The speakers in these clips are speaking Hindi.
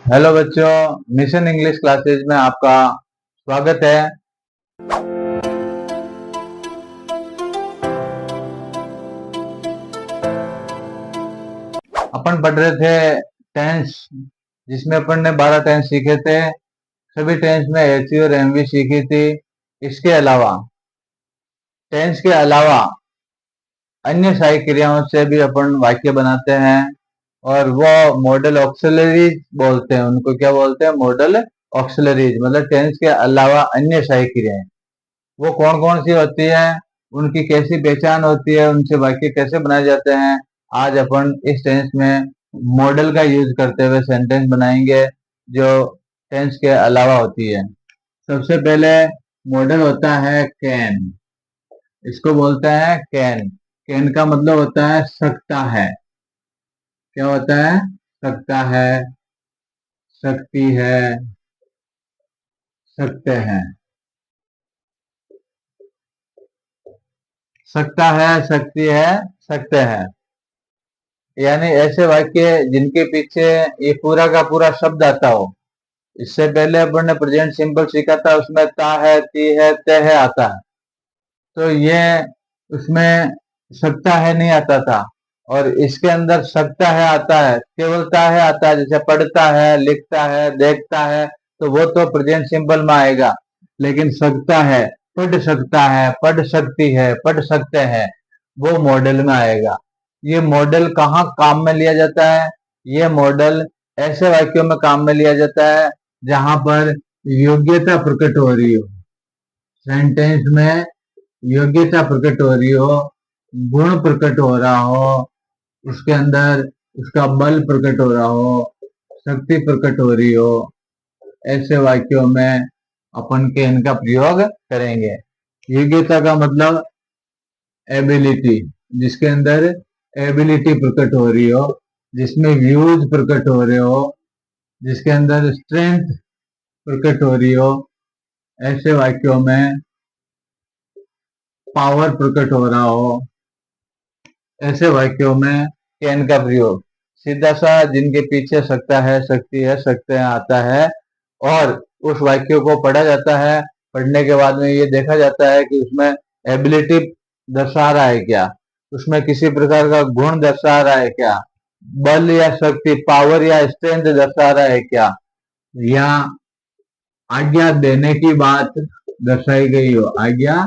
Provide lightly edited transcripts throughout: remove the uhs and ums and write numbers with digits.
हेलो बच्चों, मिशन इंग्लिश क्लासेज में आपका स्वागत है। अपन पढ़ रहे थे टेंस, जिसमें अपन ने 12 टेंस सीखे थे। सभी टेंस में एचवी और एमवी सीखी थी। इसके अलावा टेंस के अलावा अन्य सहायक क्रियाओं से भी अपन वाक्य बनाते हैं, और वो मॉडल ऑक्सिलरीज बोलते हैं। उनको क्या बोलते हैं? Model auxiliaries. मतलब टेंस के अलावा अन्य सहायक क्रियाएं वो कौन कौन सी होती है, उनकी कैसी पहचान होती है, उनसे वाक्य कैसे बनाए जाते हैं। आज अपन इस टेंस में मॉडल का यूज करते हुए सेंटेंस बनाएंगे जो टेंस के अलावा होती है। सबसे पहले मॉडल होता है कैन। इसको बोलते हैं कैन। कैन का मतलब होता है सकता है। क्या होता है? सकता है, सकती है, सकते हैं। सकता है, सकती है, सकते हैं, यानी ऐसे वाक्य जिनके पीछे ये पूरा का पूरा शब्द आता हो। इससे पहले अपन ने प्रेजेंट सिंपल सीखा था, उसमें ता है, ती है, ते है आता है। तो ये उसमें सकता है नहीं आता था, और इसके अंदर सकता है आता है। केवल ता है आता है, जैसे पढ़ता है, लिखता है, देखता है, तो वो तो प्रेजेंट सिंपल में आएगा। लेकिन सकता है, पढ़ सकता है, पढ़ सकती है, पढ़ सकते हैं, वो मॉडल में आएगा। ये मॉडल कहाँ काम में लिया जाता है? ये मॉडल ऐसे वाक्यों में काम में लिया जाता है जहां पर योग्यता प्रकट हो रही हो। सेंटेंस में योग्यता प्रकट हो रही हो, गुण प्रकट हो रहा हो, उसके अंदर उसका बल प्रकट हो रहा हो, शक्ति प्रकट हो रही हो, ऐसे वाक्यों में अपन के इनका प्रयोग करेंगे। योग्यता का मतलब एबिलिटी, जिसके अंदर एबिलिटी प्रकट हो रही हो, जिसमें व्यूज प्रकट हो रहे हो, जिसके अंदर स्ट्रेंथ प्रकट हो रही हो, ऐसे वाक्यों में पावर प्रकट हो रहा हो, ऐसे वाक्यों में कैन का प्रयोग। सीधा सा जिनके पीछे सकता है, सकती है, सकते हैं आता है, और उस वाक्य को पढ़ा जाता है। पढ़ने के बाद में ये देखा जाता है कि उसमें एबिलिटी दर्शा रहा है क्या, उसमें किसी प्रकार का गुण दर्शा रहा है क्या, बल या शक्ति, पावर या स्ट्रेंथ दर्शा रहा है क्या, या आज्ञा देने की बात दर्शाई गई हो, आज्ञा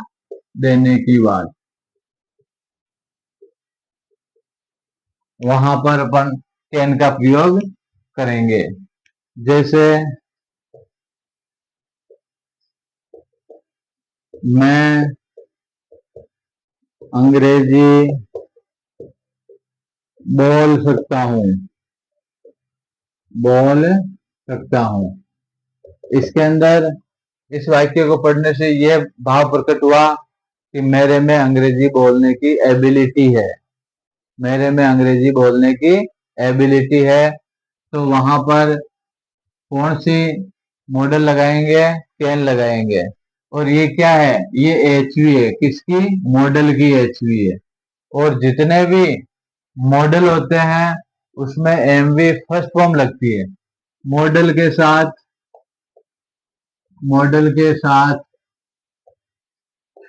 देने की बात, वहां पर अपन कैन का प्रयोग करेंगे। जैसे मैं अंग्रेजी बोल सकता हूँ, बोल सकता हूँ। इसके अंदर इस वाक्य को पढ़ने से यह भाव प्रकट हुआ कि मेरे में अंग्रेजी बोलने की एबिलिटी है, मेरे में अंग्रेजी बोलने की एबिलिटी है। तो वहां पर कौन सी मॉडल लगाएंगे? कैन लगाएंगे। और ये क्या है? ये एचवी है। किसकी? मॉडल की एचवी है। और जितने भी मॉडल होते हैं उसमें एमवी फर्स्ट फॉर्म लगती है। मॉडल के साथ, मॉडल के साथ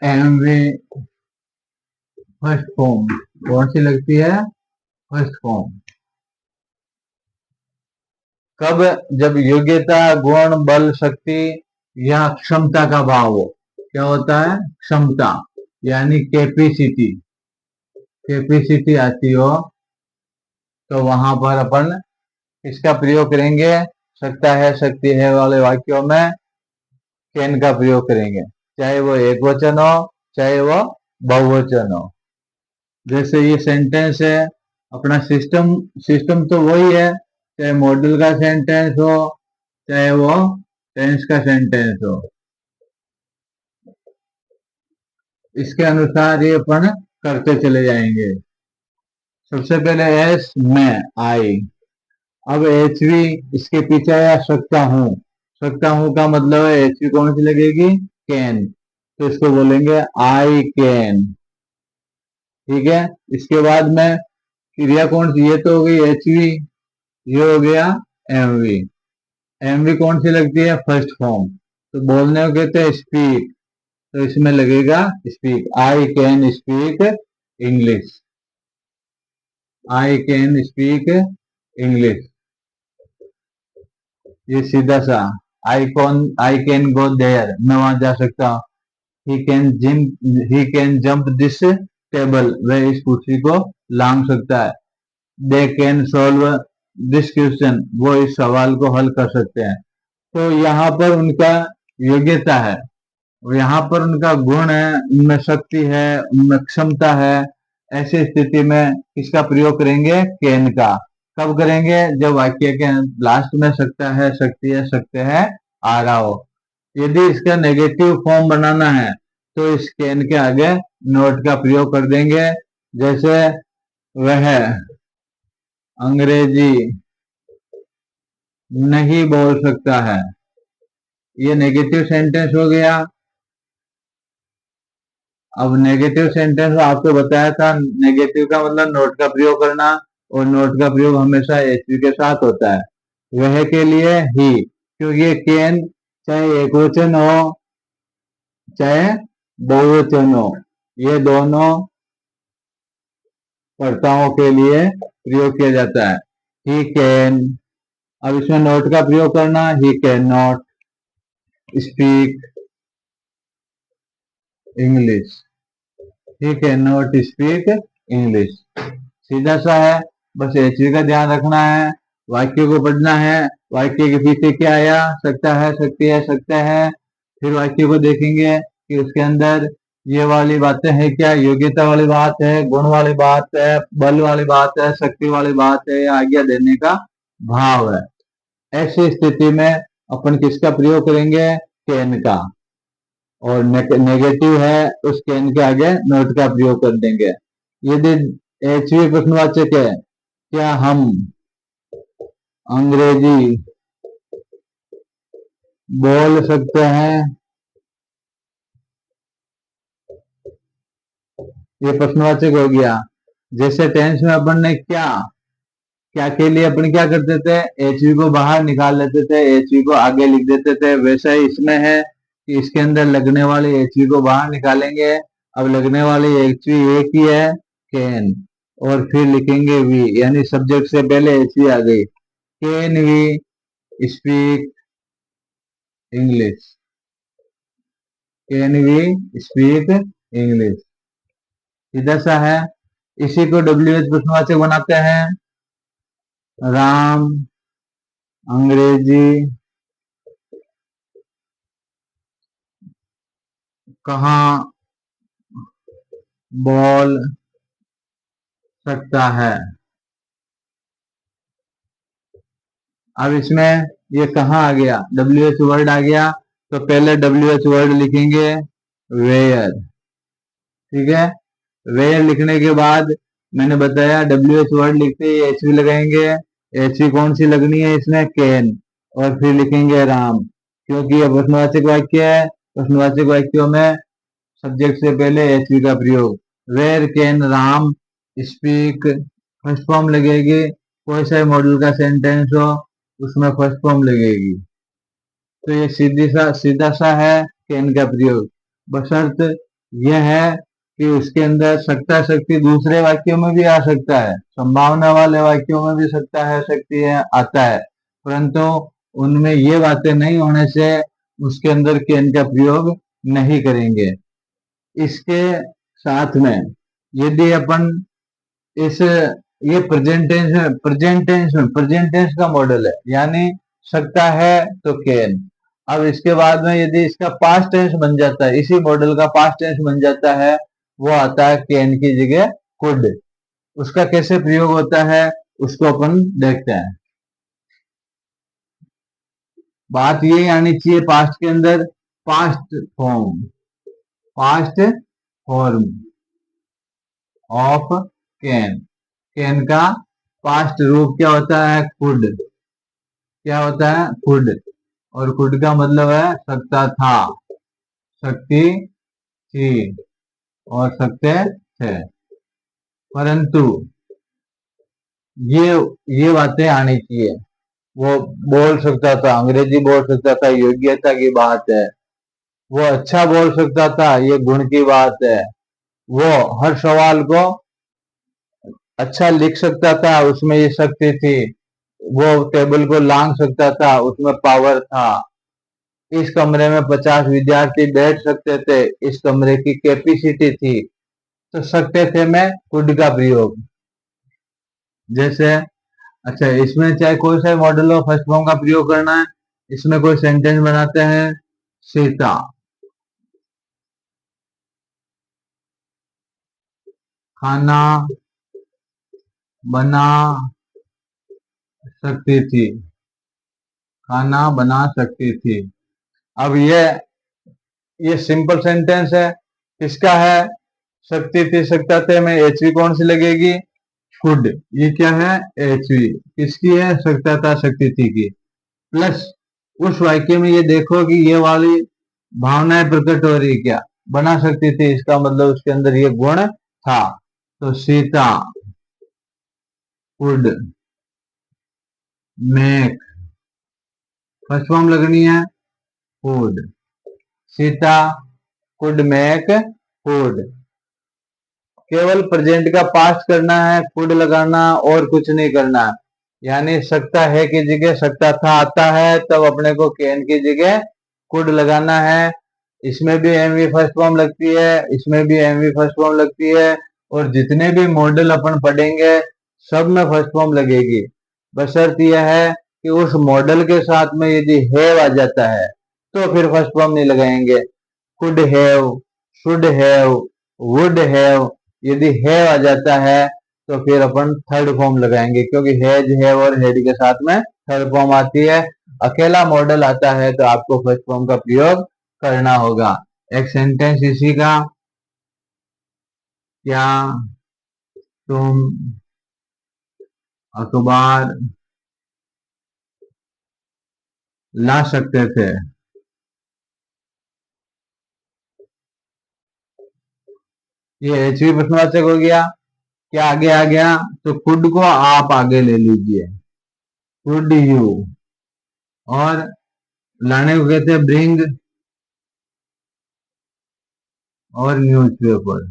एमवी फर्स्ट फॉर्म कौन सी लगती है? First form. कब? जब योग्यता, गुण, बल, शक्ति या क्षमता का भाव हो। क्या होता है? क्षमता, यानी कैपेसिटी। कैपेसिटी आती हो तो वहां पर अपन इसका प्रयोग करेंगे। सकता है, सकती है वाले वाक्यों में कैन का प्रयोग करेंगे, चाहे वो एक वचन हो, चाहे वो बहुवचन हो। जैसे ये सेंटेंस है, अपना सिस्टम सिस्टम तो वही है, चाहे मॉडल का सेंटेंस हो, चाहे वो टेंस का सेंटेंस हो। इसके अनुसार ये अपन करते चले जाएंगे। सबसे पहले एस, मैं, आई। अब एचवी इसके पीछे आ सकता हूँ। सकता हूँ का मतलब है एचवी कौन सी लगेगी? कैन। तो इसको बोलेंगे आई कैन। ठीक है। इसके बाद में क्रिया कौन सी? ये तो हो गई एचवी, ये हो गया एमवी। एमवी कौन सी लगती है? First form. तो बोलने को कहते हैं स्पीक, तो इसमें लगेगा speak. I can speak English, I can speak English. ये सीधा सा। आई कैन गो देयर, मैं वहां जा सकता हूँ। He can jump this table, वह इस कुर्सी को लांग सकता है। They can solve this question, वो इस सवाल को हल कर सकते हैं। तो यहाँ पर उनका योग्यता है, यहाँ पर उनका गुण है, उनमें शक्ति है, उनमें क्षमता है। ऐसी स्थिति में किसका प्रयोग करेंगे? कैन का। कब करेंगे? जब वाक्य के लास्ट में सकता है, शक्ति है, सकते हैं आ रहा हो। यदि इसका नेगेटिव फॉर्म बनाना है तो इस कैन के आगे नोट का प्रयोग कर देंगे। जैसे वह अंग्रेजी नहीं बोल सकता है, ये नेगेटिव सेंटेंस हो गया। अब नेगेटिव सेंटेंस आपको बताया था, नेगेटिव का मतलब नोट का प्रयोग करना, और नोट का प्रयोग हमेशा एचवी के साथ होता है। वह के लिए ही, क्योंकि ये कैन चाहे एक वचन हो चाहे बहुवचन हो, ये दोनों कर्ताओं के लिए प्रयोग किया जाता है। ही कैन, अब इसमें नोट का प्रयोग करना, he can not speak English, he can not speak English. सीधा सा है, बस एचवी का ध्यान रखना है, वाक्य को पढ़ना है। वाक्य के पीछे क्या आया? सकता है, सकती है, सकते हैं। फिर वाक्य को देखेंगे कि उसके अंदर ये वाली बातें हैं क्या? योग्यता वाली बात है, गुण वाली बात है, बल वाली बात है, शक्ति वाली बात है, या आज्ञा देने का भाव है। ऐसी स्थिति में अपन किसका प्रयोग करेंगे? कैन का। और नेगेटिव है, उस कैन के आगे नोट का प्रयोग कर देंगे। यदि एचवी प्रश्नवाचक है, क्या हम अंग्रेजी बोल सकते हैं? ये प्रश्नवाचक हो गया। जैसे टेंस में अपन ने क्या क्या के लिए अपन क्या करते थे? एचवी को बाहर निकाल लेते थे, एचवी को आगे लिख देते थे। वैसा ही इसमें है कि इसके अंदर लगने वाली एचवी को बाहर निकालेंगे। अब लगने वाली एचवी एक ही है, कैन, और फिर लिखेंगे वी, यानी सब्जेक्ट से पहले एचवी आ गई। Can we speak English, can we speak English. सीधा सा है। इसी को डब्ल्यू एच प्रश्नवाचक बनाते हैं। राम अंग्रेजी कहाँ बोल सकता है? अब इसमें ये कहाँ आ गया? डब्ल्यू एच वर्ड आ गया, तो पहले डब्ल्यू एच वर्ड लिखेंगे वेयर। ठीक है, वेयर लिखने के बाद मैंने बताया डब्ल्यू एच वर्ड लिखते ही एच वी लगाएंगे। एच वी कौन सी लगनी है इसमें? कैन। और फिर लिखेंगे राम, क्योंकि यह प्रश्नवाचक वाक्य है। प्रश्नवाचक वाक्यों में सब्जेक्ट से पहले एच वी का प्रयोग। Where can Ram speak, first form लगेगी। कोई सा मॉडल का सेंटेंस हो उसमें फर्स्ट फॉर्म लगेगी। तो ये सीधा सा है कैन का प्रयोग। बशर्त यह है कि उसके अंदर सकता शक्ति दूसरे वाक्यों में भी आ सकता है, संभावना वाले वाक्यों में भी सकता है, शक्ति है, आता है, परंतु उनमें ये बातें नहीं होने से उसके अंदर कैन का प्रयोग नहीं करेंगे। इसके साथ में यदि अपन इस ये प्रेजेंटेंस का मॉडल है, यानी सकता है तो कैन। अब इसके बाद में यदि इसका पास्ट टेंस बन जाता है, इसी मॉडल का पास्ट टेंस बन जाता है, वो आता है कैन की जगह कुड। उसका कैसे प्रयोग होता है उसको अपन देखते हैं। बात ये आनी चाहिए पास्ट के अंदर, past form, past form of can. Can का पास्ट रूप क्या होता है? कुड। क्या होता है? कुड। और कुड का मतलब है सकता था, शक्ति थी, और सकते थे। परंतु ये ये बातें आनी चाहिए। वो बोल सकता था, अंग्रेजी बोल सकता था, योग्यता की बात है। वो अच्छा बोल सकता था, ये गुण की बात है। वो हर सवाल को अच्छा लिख सकता था, उसमें ये शक्ति थी। वो टेबल को लांग सकता था, उसमें पावर था। इस कमरे में 50 विद्यार्थी बैठ सकते थे, इस कमरे की कैपेसिटी थी। तो सकते थे में कुड का प्रयोग। जैसे अच्छा, इसमें चाहे कोई सा मॉडल ऑफ फर्स्ट फॉर्म का प्रयोग करना है, इसमें कोई सेंटेंस बनाते हैं। सीता खाना बना सकती थी, खाना बना सकती थी। अब ये सिंपल सेंटेंस है। किसका है? सकती थी, सकता थे में एचवी कौन सी लगेगी? कुड। ये क्या है? एचवी। किसकी है? सकता था, सकती थी की। प्लस उस वाक्य में ये देखो कि ये वाली भावनाएं प्रकट हो रही क्या? बना सकती थी, इसका मतलब उसके अंदर ये गुण था। तो Sita could make, first form लगनी है food. Sita could make food. केवल प्रेजेंट का पास्ट करना है, कुड लगाना, और कुछ नहीं करना। यानी सकता है की जगह सकता था आता है, तब अपने को कैन की जगह कुड लगाना है। इसमें भी एमवी फर्स्ट फॉर्म लगती है, इसमें भी एमवी फर्स्ट फॉर्म लगती है। और जितने भी मॉडल अपन पढ़ेंगे, सब में फर्स्ट फॉर्म लगेगी। बशर्त यह है कि उस मॉडल के साथ में यदि हैव आ जाता है, तो फिर फर्स्ट फॉर्म नहीं लगाएंगे। Could have, should have, would have, यदि हैव आ जाता है तो फिर अपन थर्ड फॉर्म लगाएंगे, क्योंकि हैज, हैव और हेड के साथ में थर्ड फॉर्म आती है। अकेला मॉडल आता है तो आपको फर्स्ट फॉर्म का प्रयोग करना होगा। एक सेंटेंस इसी का, क्या तुम अखबार ला सकते थे? ये एचवी प्रश्नवाचक हो गया। क्या आगे आ गया? तो कुड को आप आगे ले लीजिए, कुड यू। और लाने को कहते हैं ब्रिंग और newspaper.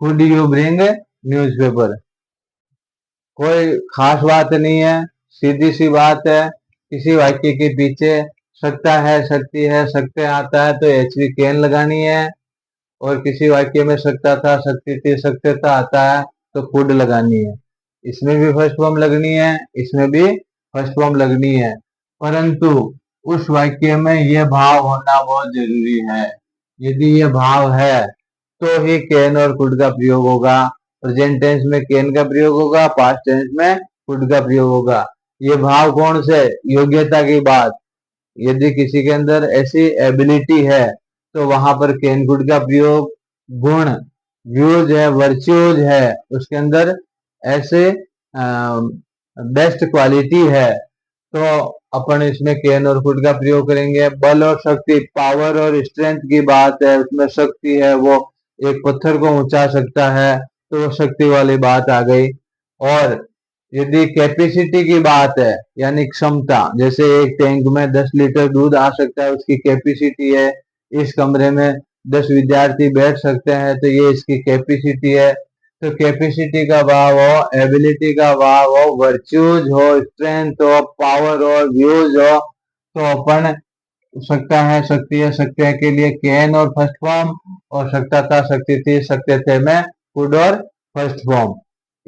Could you bring newspaper. कोई खास बात नहीं है, सीधी सी बात है। किसी वाक्य के पीछे सकता है, सकती है, सकते आता है तो एचवी कैन लगानी है। और किसी वाक्य में सकता था, सकती थी, सकते था आता है तो कुड लगानी है। इसमें भी फर्स्ट फॉर्म लगनी है, इसमें भी फर्स्ट फॉर्म लगनी है। परंतु उस वाक्य में यह भाव होना बहुत जरूरी है। यदि ये भाव है तो ही कैन और कुड का प्रयोग होगा। प्रेजेंट टेंस में कैन का प्रयोग होगा, पास्ट टेंस में कुड का प्रयोग होगा। ये भाव कौन से? योग्यता की बात। यदि किसी के अंदर ऐसी एबिलिटी है तो वहां पर कैन गुड का प्रयोग। गुण, व्यूज है, वर्च्यूज है, उसके अंदर ऐसे बेस्ट क्वालिटी है, तो अपन इसमें कैन और कुड का प्रयोग करेंगे। बल और शक्ति, पावर और स्ट्रेंथ की बात है, उसमें शक्ति है, वो एक पत्थर को ऊंचा सकता है, तो वो शक्ति वाली बात आ गई। और यदि कैपेसिटी की बात है, यानी क्षमता, जैसे एक टैंक में 10 लीटर दूध आ सकता है, उसकी कैपेसिटी है। इस कमरे में 10 विद्यार्थी बैठ सकते हैं, तो ये इसकी कैपेसिटी है। तो कैपेसिटी का भाव हो, एबिलिटी का भाव हो, वर्च्यूज हो, स्ट्रेंथ हो, पावर हो, व्यूज हो, तो अपन सकता है, सकती है, सकते हैं के लिए कैन और फर्स्ट फॉर्म, और सकता था, सकती थी, सकते थे में कुड और फर्स्ट फॉर्म।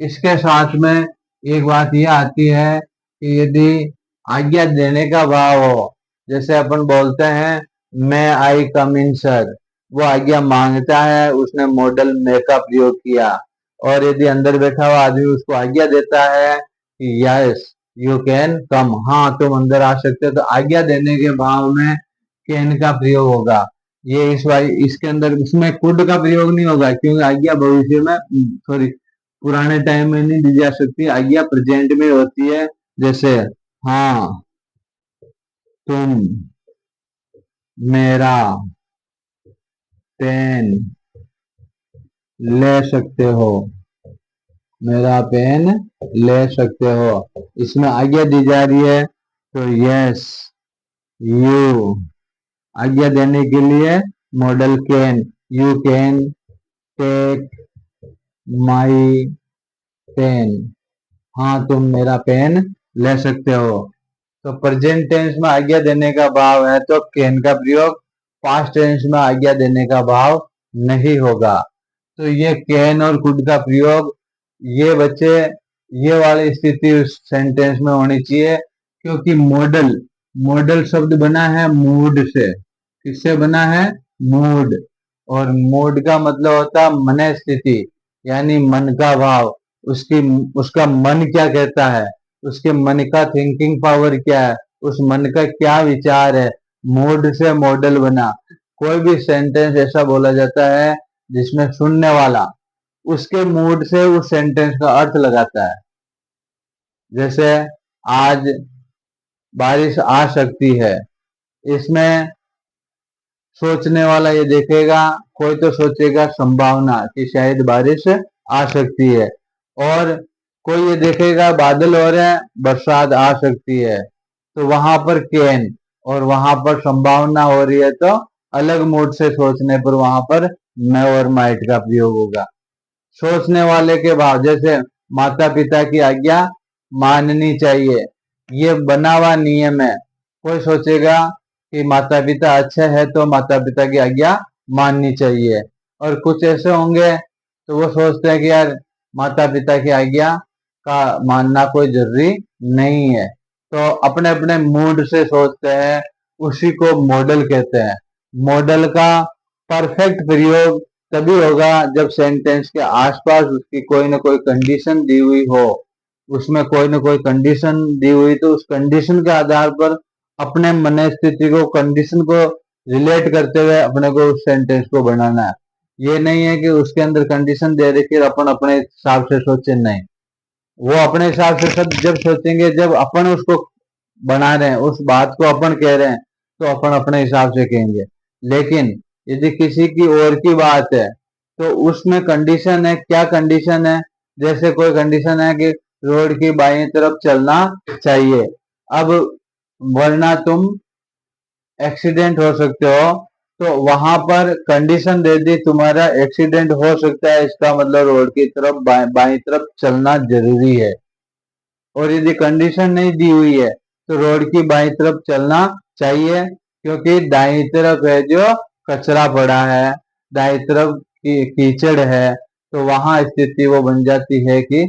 इसके साथ में एक बात यह आती है कि यदि आज्ञा देने का भाव हो, जैसे अपन बोलते हैं मैं आई कम इन सर, वो आज्ञा मांगता है, उसने मॉडल मे का प्रयोग किया। और यदि अंदर बैठा हुआ आदमी उसको आज्ञा देता है कि यस यू कैन कम, हाँ तुम अंदर आ सकते हो, तो आज्ञा देने के भाव में कैन का प्रयोग होगा। ये इसके अंदर इसमें कुड का प्रयोग नहीं होगा, क्योंकि आज्ञा भविष्य में, सॉरी, पुराने टाइम में नहीं दी जा सकती, आज्ञा प्रेजेंट में होती है। जैसे हाँ तुम मेरा पेन ले सकते हो, मेरा पेन ले सकते हो। इसमें आज्ञा दी जा रही है, तो यस यू, आज्ञा देने के लिए model can, you can take my pen, हाँ तुम मेरा पेन ले सकते हो। तो प्रेजेंट टेंस में आज्ञा देने का भाव है तो कैन का प्रयोग, पास्ट टेंस में आज्ञा देने का भाव नहीं होगा। तो ये कैन और कुड का प्रयोग, ये बच्चे ये वाली स्थिति उस सेंटेंस में होनी चाहिए, क्योंकि मॉडल, मॉडल शब्द बना है मूड से। किससे बना है? मूड। और मूड का मतलब होता है मन स्थिति, यानी मन का भाव, उसकी, उसका मन क्या कहता है, उसके मन का थिंकिंग पावर क्या है, उस मन का क्या विचार है, मूड से मॉडल बना। कोई भी सेंटेंस ऐसा बोला जाता है जिसमें सुनने वाला उसके मूड से उस सेंटेंस का अर्थ लगाता है। जैसे आज बारिश आ सकती है, इसमें सोचने वाला ये देखेगा, कोई तो सोचेगा संभावना कि शायद बारिश आ सकती है, और कोई ये देखेगा बादल हो रहे हैं, बरसात आ सकती है, तो वहां पर कैन, और वहां पर संभावना हो रही है तो अलग मूड से सोचने पर वहां पर मैं और माइट का प्रयोग होगा। सोचने वाले के भाव, जैसे माता पिता की आज्ञा माननी चाहिए, ये बना हुआ नियम है। कोई सोचेगा कि माता पिता अच्छे हैं तो माता पिता की आज्ञा माननी चाहिए, और कुछ ऐसे होंगे तो वो सोचते हैं कि यार माता पिता की आज्ञा का मानना कोई जरूरी नहीं है। तो अपने अपने मूड से सोचते हैं, उसी को मॉडल कहते हैं। मॉडल का परफेक्ट प्रयोग तभी होगा जब सेंटेंस के आसपास उसकी कोई ना कोई कंडीशन दी हुई हो, उसमें कोई ना कोई कंडीशन दी हुई, तो उस कंडीशन के आधार पर अपने मन स्थिति को, कंडीशन को रिलेट करते हुए अपने को उस सेंटेंस को बनाना है। ये नहीं है कि उसके अंदर कंडीशन दे रखी है अपन अपने हिसाब से सोचे, नहीं, वो अपने हिसाब से सब जब सोचेंगे, जब अपन उसको बना रहे हैं, उस बात को अपन कह रहे हैं, तो अपन अपने हिसाब से कहेंगे। लेकिन यदि किसी की और की बात है तो उसमें कंडीशन है, क्या कंडीशन है? जैसे कोई कंडीशन है कि रोड की बाईं तरफ चलना चाहिए, अब वरना तुम एक्सीडेंट हो सकते हो, तो वहां पर कंडीशन दे दी तुम्हारा एक्सीडेंट हो सकता है, इसका मतलब रोड की तरफ बाईं तरफ चलना जरूरी है। और यदि कंडीशन नहीं दी हुई है तो रोड की बाईं तरफ चलना चाहिए, क्योंकि दाईं तरफ है जो कचरा पड़ा है, दाईं तरफ कीचड़ है, तो वहां स्थिति वो बन जाती है कि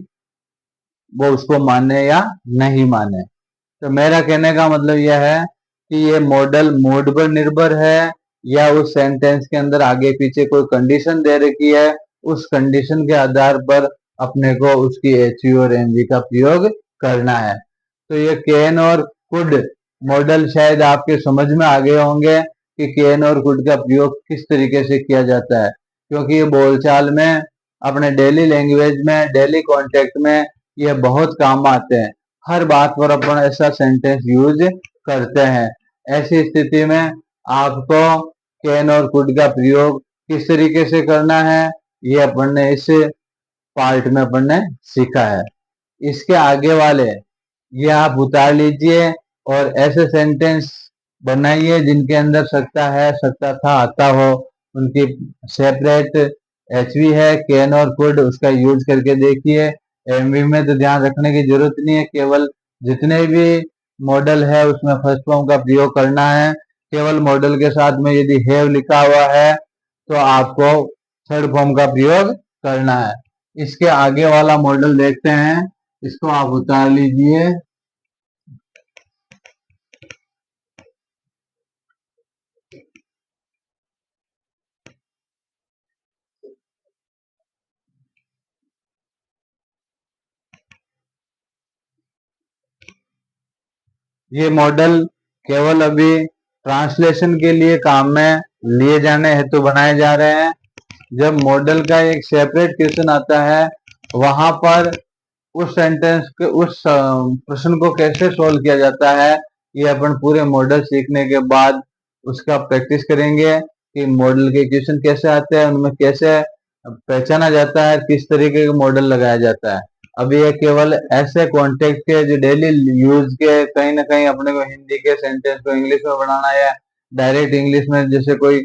वो उसको माने या नहीं माने। तो मेरा कहने का मतलब यह है कि ये मॉडल मूड पर निर्भर है, या उस सेंटेंस के अंदर आगे पीछे कोई कंडीशन दे रखी है, उस कंडीशन के आधार पर अपने को उसकी एचवी और एनवी का प्रयोग करना है। तो ये कैन और कुड मॉडल शायद आपके समझ में आ गए होंगे कि कैन और कुड का प्रयोग किस तरीके से किया जाता है, क्योंकि ये बोलचाल में, अपने डेली लैंग्वेज में, डेली कॉन्टेक्ट में ये बहुत काम आते हैं। हर बात पर अपन ऐसा सेंटेंस यूज करते हैं। ऐसी स्थिति में आपको कैन और कुड का प्रयोग किस तरीके से करना है, ये अपन ने इस पार्ट में अपन ने सीखा है। इसके आगे वाले ये आप उतार लीजिए और ऐसे सेंटेंस बनाइए जिनके अंदर सकता है, सकता था, आता हो, उनकी सेपरेट एचवी है, कैन और कुड, उसका यूज करके देखिए। एमवी में तो ध्यान रखने की जरूरत नहीं है, केवल जितने भी मॉडल है उसमें फर्स्ट फॉर्म का प्रयोग करना है। केवल मॉडल के साथ में यदि हैव लिखा हुआ है तो आपको थर्ड फॉर्म का प्रयोग करना है। इसके आगे वाला मॉडल देखते हैं, इसको आप उतार लीजिए। ये मॉडल केवल अभी ट्रांसलेशन के लिए काम में लिए जाने हेतु बनाए जा रहे हैं। जब मॉडल का एक सेपरेट क्वेश्चन आता है, वहां पर उस सेंटेंस के, उस प्रश्न को कैसे सोल्व किया जाता है, ये अपन पूरे मॉडल सीखने के बाद उसका प्रैक्टिस करेंगे कि मॉडल के क्वेश्चन कैसे आते हैं, उनमें कैसे पहचाना जाता है, किस तरीके का मॉडल लगाया जाता है। अब ये केवल ऐसे कॉन्टेक्ट के जो डेली यूज के, कहीं ना कहीं अपने को हिंदी के सेंटेंस को इंग्लिश में बनाना या डायरेक्ट इंग्लिश में जैसे कोई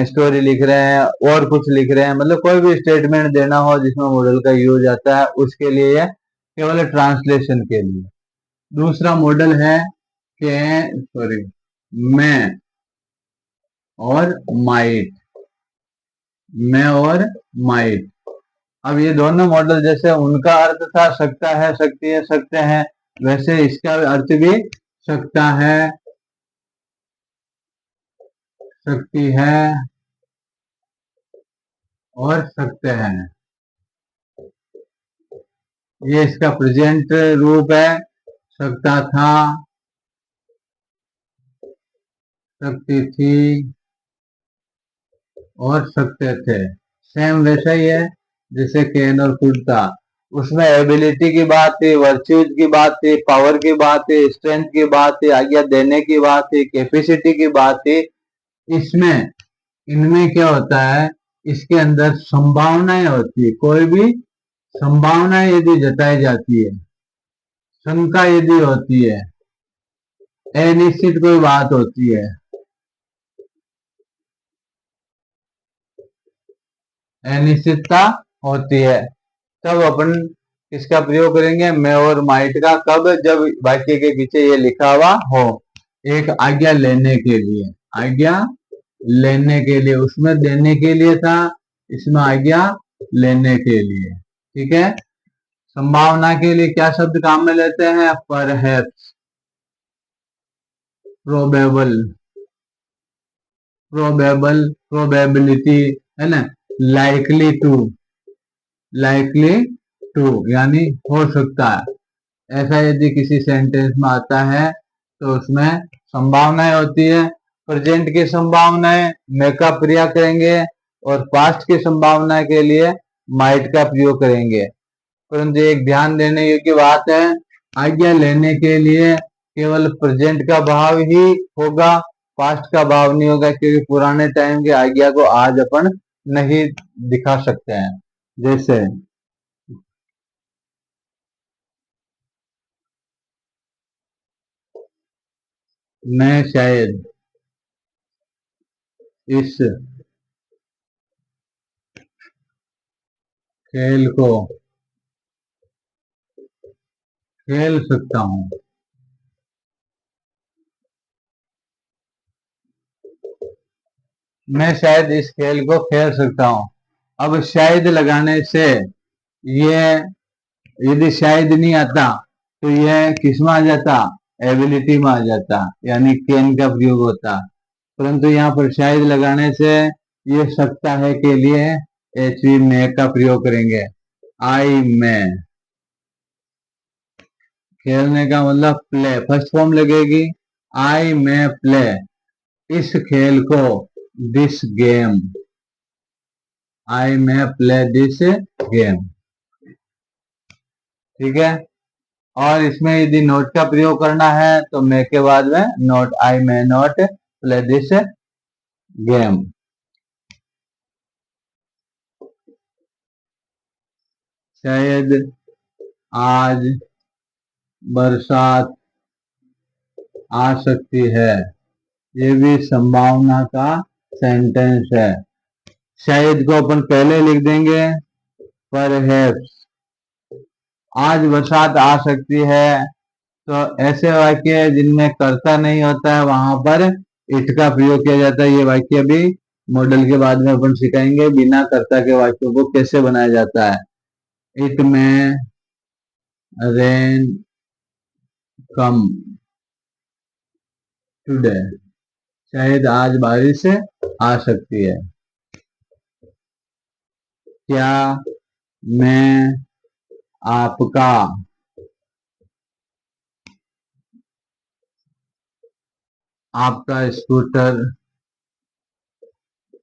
स्टोरी लिख रहे हैं और कुछ लिख रहे हैं, मतलब कोई भी स्टेटमेंट देना हो जिसमें मॉडल का यूज आता है, उसके लिए यह केवल ट्रांसलेशन के लिए। दूसरा मॉडल है के सॉरी मैं और माइट, मैं और माइट। अब ये दोनों मॉडल जैसे उनका अर्थ था सकता है, सकती है, सकते हैं, वैसे इसका अर्थ भी सकता है, सकती है और सकते हैं। ये इसका प्रेजेंट रूप है, सकता था, सकती थी और सकते थे। सेम वैसा ही है जैसे कैन और कुड था। उसमें एबिलिटी की बात थी, वर्च्यूज की बात थी, पावर की बात थी, स्ट्रेंथ की बात थी, आज्ञा देने की बात थी, कैपेसिटी की बात थी। इसमें इनमें क्या होता है, इसके अंदर संभावनाएं होती है। कोई भी संभावनाएं यदि जताई जाती है, शंका यदि होती है, अनिश्चित कोई बात होती है, अनिश्चितता होती है, तब अपन किसका प्रयोग करेंगे, मैं और माइट का। कब, जब वाक्य के पीछे ये लिखा हुआ हो, एक आज्ञा लेने के लिए, आज्ञा लेने के लिए, उसमें देने के लिए था, इसमें आज्ञा लेने के लिए। ठीक है। संभावना के लिए क्या शब्द काम में लेते हैं, परहैप्स, प्रोबेबल, प्रोबेबल, प्रोबेबिलिटी, है ना, लाइकली टू, लाइकली टू यानी हो सकता है। ऐसा यदि किसी सेंटेंस में आता है तो उसमें संभावनाएं होती है। प्रेजेंट की संभावनाएं मैं का प्रयोग करेंगे और पास्ट की संभावना के लिए माइट का प्रयोग करेंगे। परंतु एक ध्यान देने योग्य बात है, आज्ञा लेने के लिए केवल प्रेजेंट का भाव ही होगा, पास्ट का भाव नहीं होगा, क्योंकि पुराने टाइम की आज्ञा को आज अपन नहीं दिखा सकते हैं। जैसे मैं शायद इस खेल को खेल सकता हूँ, मैं शायद इस खेल को खेल सकता हूँ। अब शायद लगाने से ये, यदि शायद नहीं आता तो यह किस में आ जाता, एबिलिटी में आ जाता, यानी कैन का प्रयोग होता। परंतु यहाँ पर शायद लगाने से ये सकता है के लिए एच वी मे का प्रयोग करेंगे। आई मे, खेलने का मतलब प्ले, फर्स्ट फॉर्म लगेगी, आई मे प्ले इस खेल को, this game, I may play this game. ठीक है। और इसमें यदि नोट का प्रयोग करना है तो मे के बाद में note, I may not play this game. शायद आज बरसात आ सकती है, ये भी संभावना का सेंटेंस है। शायद को अपन पहले लिख देंगे, परहैप्स, आज बरसात आ सकती है। तो ऐसे वाक्य जिनमें कर्ता नहीं होता है वहां पर इट का प्रयोग किया जाता है। ये वाक्य भी मॉडल के बाद में अपन सिखाएंगे बिना कर्ता के वाक्यों को कैसे बनाया जाता है। इट में रेन कम टुडे, शायद आज बारिश आ सकती है। क्या मैं आपका आपका स्कूटर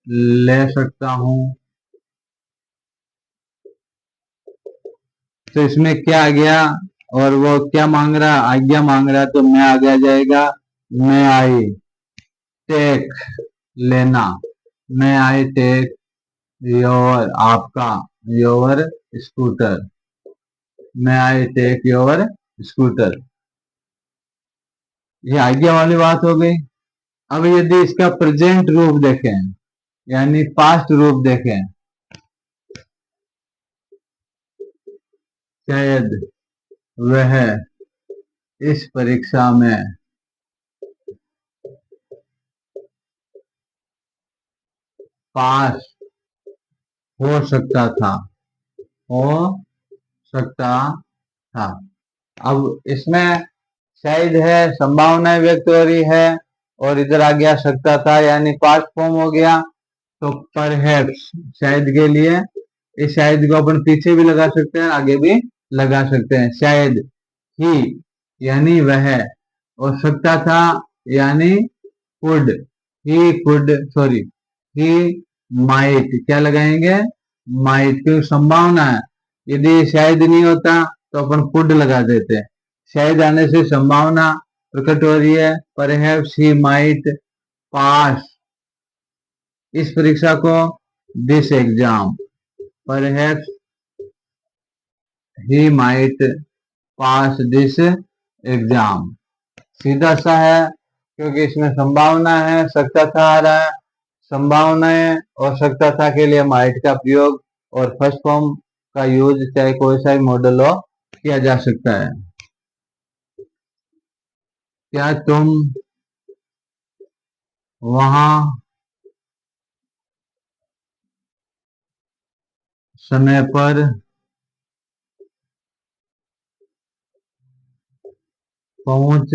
ले सकता हूं। तो इसमें क्या आ गया, और वो क्या मांग रहा, आज्ञा मांग रहा, तो मैं आगे आ जाएगा, मैं आई टेक, लेना, मैं आई टेक योर आपका, योर स्कूटर, मैं आई टेक योर स्कूटर, ये आज्ञा वाली बात हो गई। अब यदि इसका प्रेजेंट रूप देखें यानी पास्ट रूप देखें, शायद वह इस परीक्षा में पास हो सकता था, हो सकता था। अब इसमें शायद है, संभावनाएं व्यक्त हो रही है, और इधर आ गया सकता था यानी पास्ट फॉर्म हो गया। तो परहैप्स शायद के लिए, इस शायद को अपन पीछे भी लगा सकते हैं, आगे भी लगा सकते हैं। शायद ही यानी वह, और सकता था यानी could, he could, sorry, he might, क्या लगाएंगे, माइट, क्योंकि संभावना है। यदि शायद नहीं होता तो अपन कुड लगा देते। शायद आने से संभावना प्रकट हो रही है। परहैप्स ही माइट पास इस परीक्षा को, this exam, perhaps he might pass this exam, सीधा सा है क्योंकि इसमें संभावना है, सकता था आ रहा है, संभावना है और सकता था के लिए माइट का प्रयोग और फर्स्ट फॉर्म का यूज चाहे कोई सा भी मॉडल हो किया जा सकता है। क्या तुम वहां समय पर पहुंच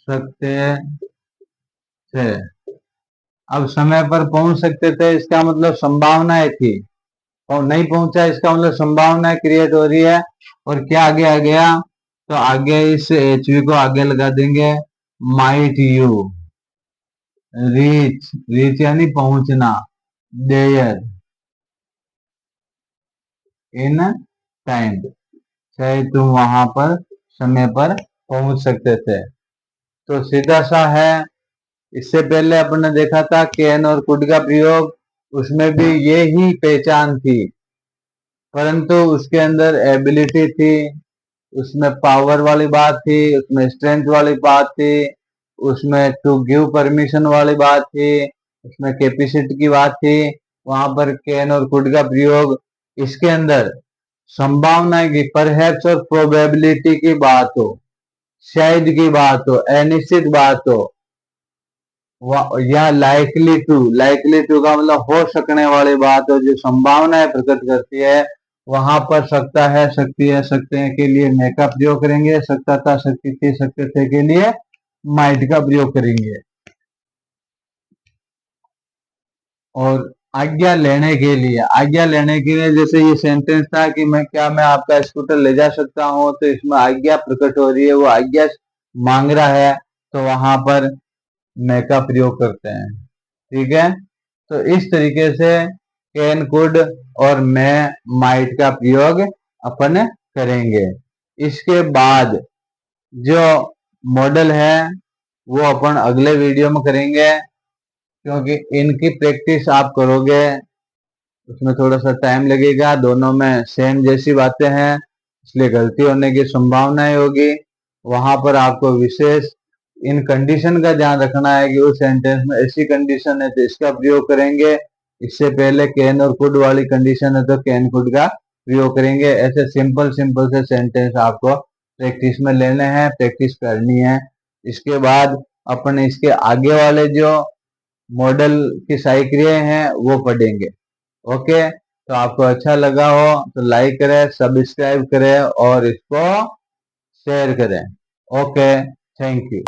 सकते थे? अब समय पर पहुंच सकते थे इसका मतलब संभावनाएं थी, और नहीं पहुंचा इसका मतलब संभावनाएं क्रिएट हो रही है। और क्या आगे आ गया, तो आगे इस एचवी को आगे लगा देंगे, माइट यू रीच, रीच यानी पहुंचना, देयर इन टाइम, चाहे तुम वहां पर समय पर पहुंच सकते थे। तो सीधा सा है। इससे पहले अपन ने देखा था कैन और कुड का प्रयोग, उसमें भी ये ही पहचान थी, परंतु उसके अंदर एबिलिटी थी, उसमें पावर वाली बात थी, उसमें स्ट्रेंथ वाली बात थी, उसमें टू गिव परमिशन वाली बात थी, उसमें कैपेसिटी की बात थी। वहां पर कैन और कुड का प्रयोग, इसके अंदर संभावना की, परहैप्स और प्रोबेबिलिटी की बात हो, शायद की बात हो, अनिश्चित बात हो, या लाइकली टू का मतलब हो सकने वाली बात हो, जो संभावनाएं प्रकट करती है, वहां पर सकता है, सकती है, सकते हैं के लिए मैं का प्रयोग करेंगे, सकता था, सकती थी, सकते थे के लिए माइट का प्रयोग करेंगे। और आज्ञा लेने के लिए, आज्ञा लेने के लिए जैसे ये सेंटेंस था कि मैं आपका स्कूटर ले जा सकता हूं, तो इसमें आज्ञा प्रकट हो रही है, वो आज्ञा मांग रहा है, तो वहां पर मैं का प्रयोग करते हैं। ठीक है, तो इस तरीके से कैन, कुड और मैं, माइट का प्रयोग अपन करेंगे। इसके बाद जो मॉडल है वो अपन अगले वीडियो में करेंगे, क्योंकि इनकी प्रैक्टिस आप करोगे उसमें थोड़ा सा टाइम लगेगा, दोनों में सेम जैसी बातें हैं, इसलिए गलती होने की संभावनाएं होगी। वहां पर आपको विशेष इन कंडीशन का ध्यान रखना है कि उस सेंटेंस में ऐसी कंडीशन है तो इसका प्रयोग करेंगे, इससे पहले कैन और कुड वाली कंडीशन है तो कैन कुड का प्रयोग करेंगे। ऐसे सिंपल सिंपल से सेंटेंस आपको प्रैक्टिस में लेने हैं, प्रैक्टिस करनी है। इसके बाद अपन इसके आगे वाले जो मॉडल की सही क्रियाएं हैं वो पढ़ेंगे। ओके, तो आपको अच्छा लगा हो तो लाइक करें, सब्सक्राइब करें और इसको शेयर करें। Okay, thank you.